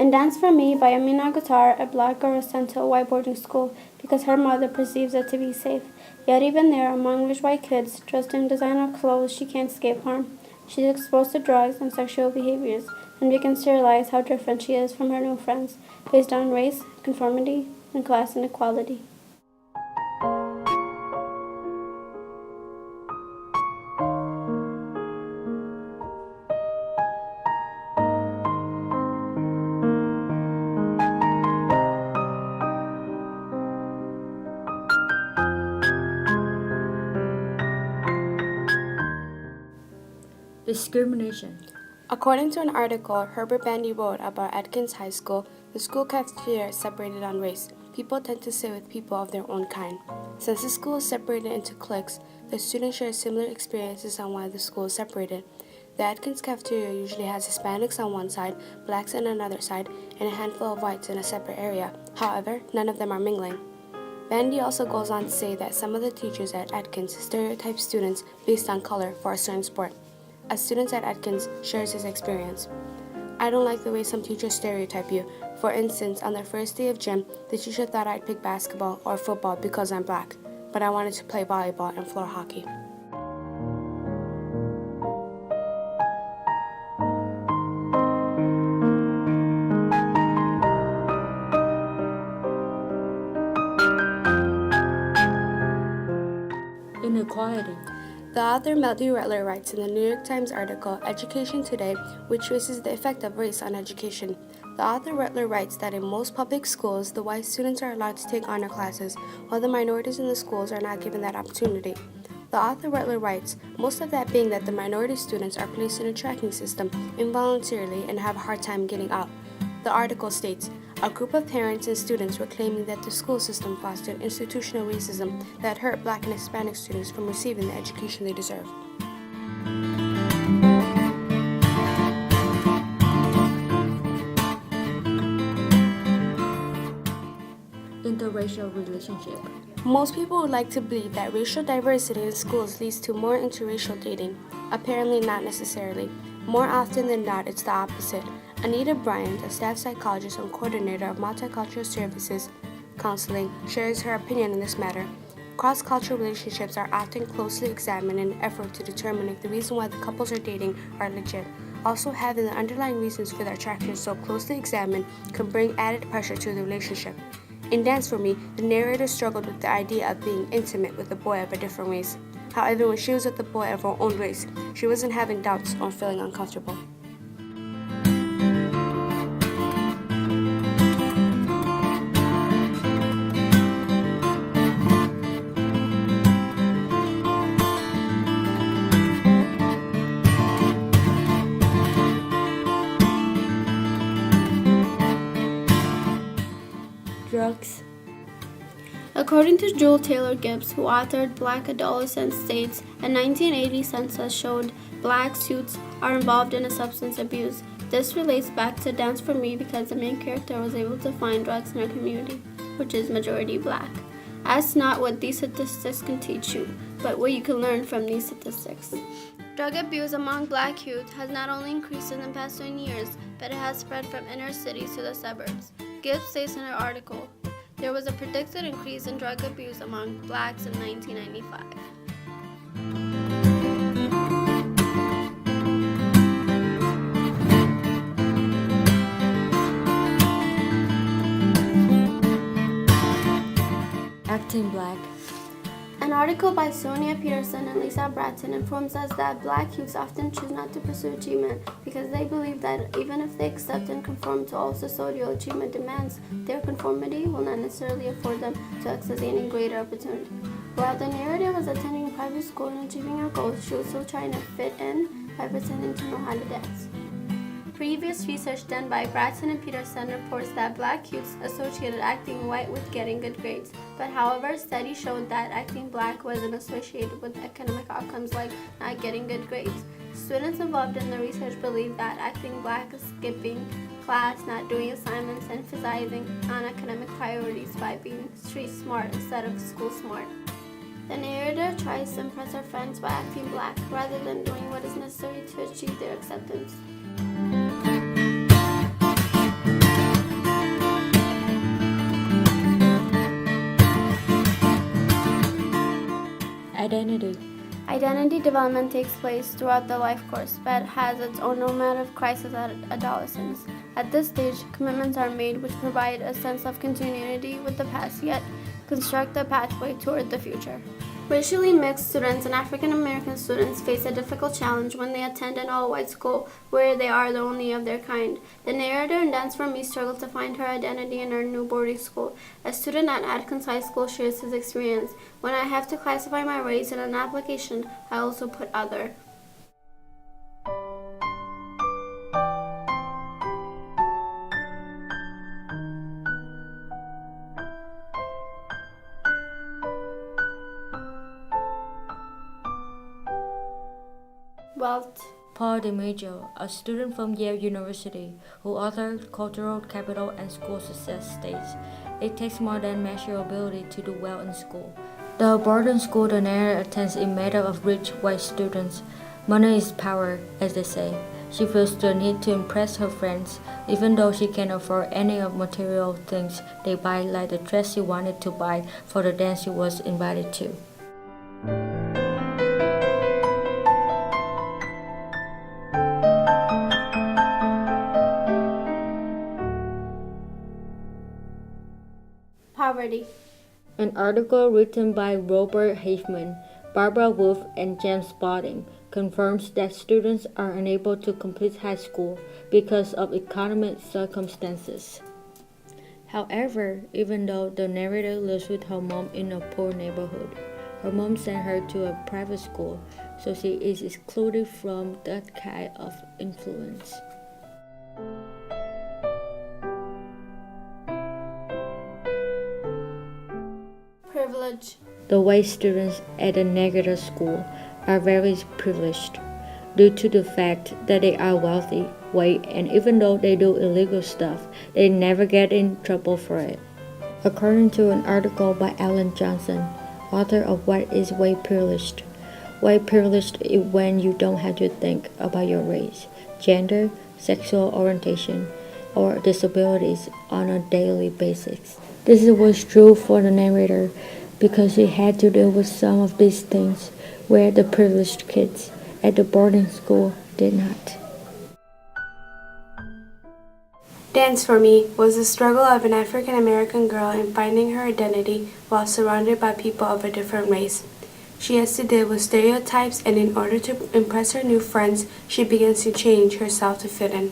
In Dance for Me by Amina Guttar, a black girl is sent to a white boarding school because her mother perceives it to be safe. Yet even there, among rich white kids, dressed in designer clothes, she can't escape harm. She's exposed to drugs and sexual behaviors, and begins to realize how different she is from her new friends, based on race, conformity, and class inequality. Discrimination. According to an article Herbert Bandy wrote about Atkins High School, the school cafeteria is separated on race. People tend to sit with people of their own kind. Since the school is separated into cliques, the students share similar experiences on why the school is separated. The Atkins cafeteria usually has Hispanics on one side, blacks on another side, and a handful of whites in a separate area. However, none of them are mingling. Bandy also goes on to say that some of the teachers at Atkins stereotype students based on color for a certain sport. A student at Atkins shares his experience. I don't like the way some teachers stereotype you. For instance, on the first day of gym, the teacher thought I'd pick basketball or football because I'm black, but I wanted to play volleyball and floor hockey. Inequality. The author Melody Rattler writes in the New York Times article Education Today, which traces the effect of race on education. The author Rattler writes that in most public schools, the white students are allowed to take honor classes, while the minorities in the schools are not given that opportunity. The author Rattler writes, most of that being that the minority students are placed in a tracking system involuntarily and have a hard time getting out. The article states, a group of parents and students were claiming that the school system fostered institutional racism that hurt black and Hispanic students from receiving the education they deserve. Interracial relationship. Most people would like to believe that racial diversity in schools leads to more interracial dating. Apparently not necessarily. More often than not, it's the opposite. Anita Bryant, a staff psychologist and coordinator of Multicultural Services Counseling, shares her opinion in this matter. Cross-cultural relationships are often closely examined in an effort to determine if the reason why the couples are dating are legit. Also, having the underlying reasons for their attraction so closely examined can bring added pressure to the relationship. In Dance for Me, the narrator struggled with the idea of being intimate with a boy of a different race. However, when she was with a boy of her own race, she wasn't having doubts or feeling uncomfortable. Drugs. According to Jewel Taylor Gibbs, who authored Black Adolescent States, a 1980 census showed blacks youths are involved in a substance abuse. This relates back to Dance for Me because the main character was able to find drugs in her community, which is majority black. Ask not what these statistics can teach you, but what you can learn from these statistics. Drug abuse among black youth has not only increased in the past 20 years, but it has spread from inner cities to the suburbs. Gibbs states in her article, there was a predicted increase in drug abuse among blacks in 1995. Acting black. An article by Sonia Peterson and Lisa Bratton informs us that black youths often choose not to pursue achievement because they believe that even if they accept and conform to all societal achievement demands, their conformity will not necessarily afford them to access any greater opportunity. While the narrative was attending private school and achieving her goals, she was still trying to fit in by pretending to know how to dance. Previous research done by Bratton and Peterson reports that black youths associated acting white with getting good grades, but however, studies showed that acting black wasn't associated with academic outcomes like not getting good grades. Students involved in the research believe that acting black is skipping class, not doing assignments, and emphasizing non-academic priorities by being street smart instead of school smart. The narrator tries to impress her friends by acting black rather than doing what is necessary to achieve their acceptance. Identity development takes place throughout the life course, but has its own normative crisis at adolescence. At this stage, commitments are made which provide a sense of continuity with the past, yet construct a pathway toward the future. Racially mixed students and African American students face a difficult challenge when they attend an all-white school where they are the only of their kind. The narrator in Dance for Me struggled to find her identity in her new boarding school. A student at Atkins High School shares his experience. When I have to classify my race in an application, I also put other. Wealth. Paul DiMaggio, a student from Yale University, who authored Cultural Capital and School Success, states, "It takes more than measurability to do well in school." The boarding school the narrator attends is made up of rich white students. Money is power, as they say. She feels the need to impress her friends, even though she can't afford any of material things they buy, like the dress she wanted to buy for the dance she was invited to. Poverty. An article written by Robert Haveman, Barbara Wolf, and James Spalding confirms that students are unable to complete high school because of economic circumstances. However, even though the narrator lives with her mom in a poor neighborhood, her mom sent her to a private school, so she is excluded from that kind of influence. Privilege. The white students at the negative school are very privileged due to the fact that they are wealthy, white, and even though they do illegal stuff, they never get in trouble for it. According to an article by Alan Johnson, author of What is White Privilege? White privilege is when you don't have to think about your race, gender, sexual orientation, or disabilities on a daily basis. This was true for the narrator because he had to deal with some of these things where the privileged kids at the boarding school did not. Dance for Me was the struggle of an African American girl in finding her identity while surrounded by people of a different race. She has to deal with stereotypes, and in order to impress her new friends, she begins to change herself to fit in.